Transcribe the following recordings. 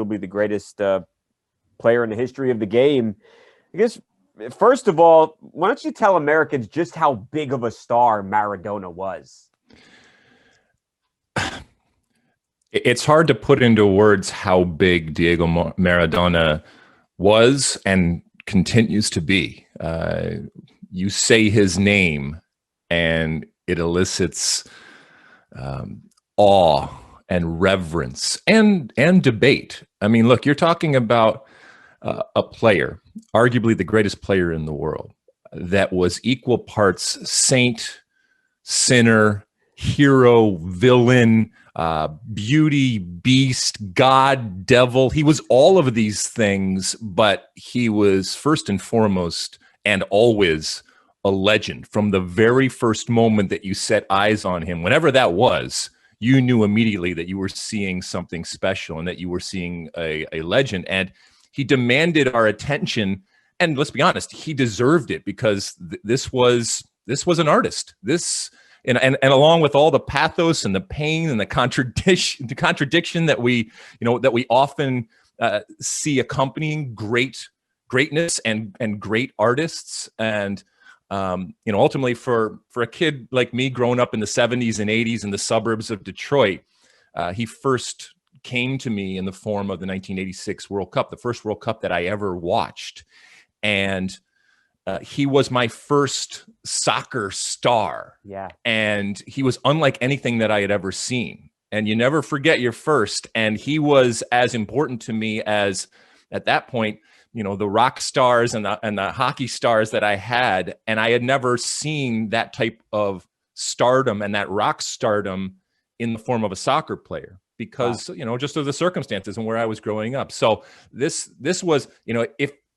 be the greatest player in the history of the game. I guess, first of all, why don't you tell Americans just how big of a star Maradona was? It's hard to put into words how big Diego Maradona was and continues to be. You say his name, and it elicits awe and reverence and debate. I mean, look, you're talking about a player, arguably the greatest player in the world, that was equal parts saint, sinner, hero, villain, beauty, beast, God, devil. He was all of these things, but he was first and foremost and always a legend. From the very first moment that you set eyes on him, whenever that was, you knew immediately that you were seeing something special and that you were seeing a legend. And he demanded our attention. And let's be honest, he deserved it, because this was an artist. And along with all the pathos and the pain and the contradiction that we often see accompanying greatness and great artists. And ultimately for a kid like me growing up in the 70s and 80s in the suburbs of Detroit, he first came to me in the form of the 1986 World Cup, the first World Cup that I ever watched. And he was my first soccer star. Yeah. And he was unlike anything that I had ever seen. And you never forget your first. And he was as important to me as, at that point, the rock stars and the hockey stars that I had. And I had never seen that type of stardom and that rock stardom in the form of a soccer player, because, wow, just of the circumstances and where I was growing up. So this was,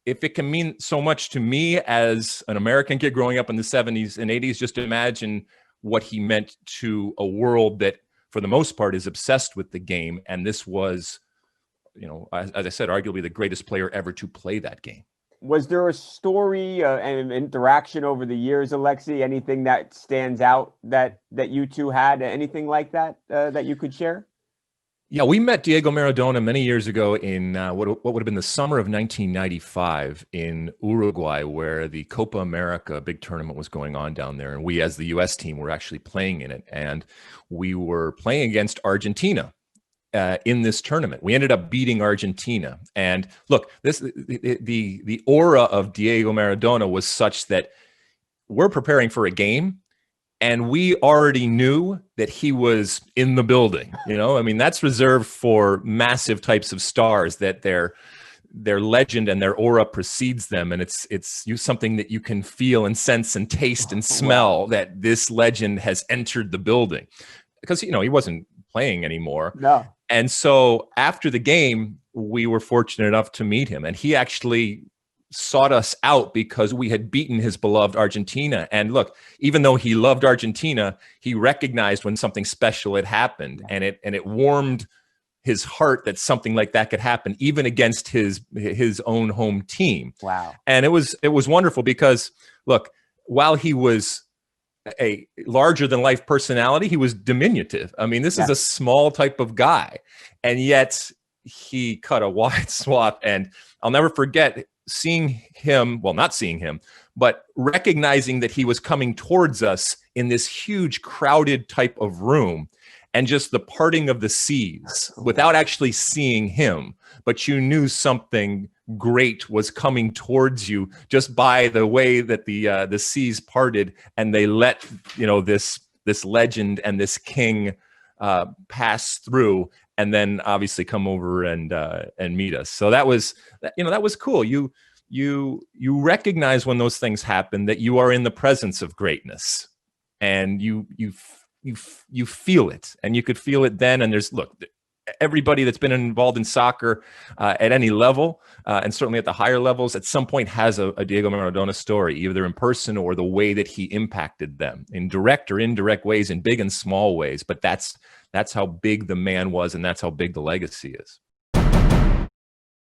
if it can mean so much to me as an American kid growing up in the 70s and 80s, just imagine what he meant to a world that, for the most part, is obsessed with the game. And this was, as I said, arguably the greatest player ever to play that game. Was there a story and interaction over the years, Alexi? Anything that stands out that you two had? Anything like that that you could share? Yeah, we met Diego Maradona many years ago in what would have been the summer of 1995 in Uruguay, where the Copa America big tournament was going on down there. And we, as the U.S. team, were actually playing in it. And we were playing against Argentina in this tournament. We ended up beating Argentina. And look, the aura of Diego Maradona was such that we're preparing for a game, and we already knew that he was in the building. That's reserved for massive types of stars, that their legend and their aura precedes them. And it's something that you can feel and sense and taste and smell, that this legend has entered the building, because, he wasn't playing anymore. No. And so after the game, we were fortunate enough to meet him, and he actually sought us out because we had beaten his beloved Argentina. And look, even though he loved Argentina, he recognized when something special had happened, and it warmed his heart that something like that could happen, even against his own home team. Wow. And it was wonderful, because look, while he was a larger than life personality, he was diminutive. This is a small type of guy, and yet he cut a wide swath. And I'll never forget seeing him, well, not seeing him, but recognizing that he was coming towards us in this huge crowded type of room, and just the parting of the seas without actually seeing him. But you knew something great was coming towards you just by the way that the seas parted, and they let this legend and this king pass through, and then obviously come over and meet us. So that was cool. You recognize when those things happen that you are in the presence of greatness, and you feel it, and you could feel it then. And everybody that's been involved in soccer at any level, and certainly at the higher levels, at some point has a Diego Maradona story, either in person or the way that he impacted them in direct or indirect ways, in big and small ways. But that's how big the man was, and that's how big the legacy is.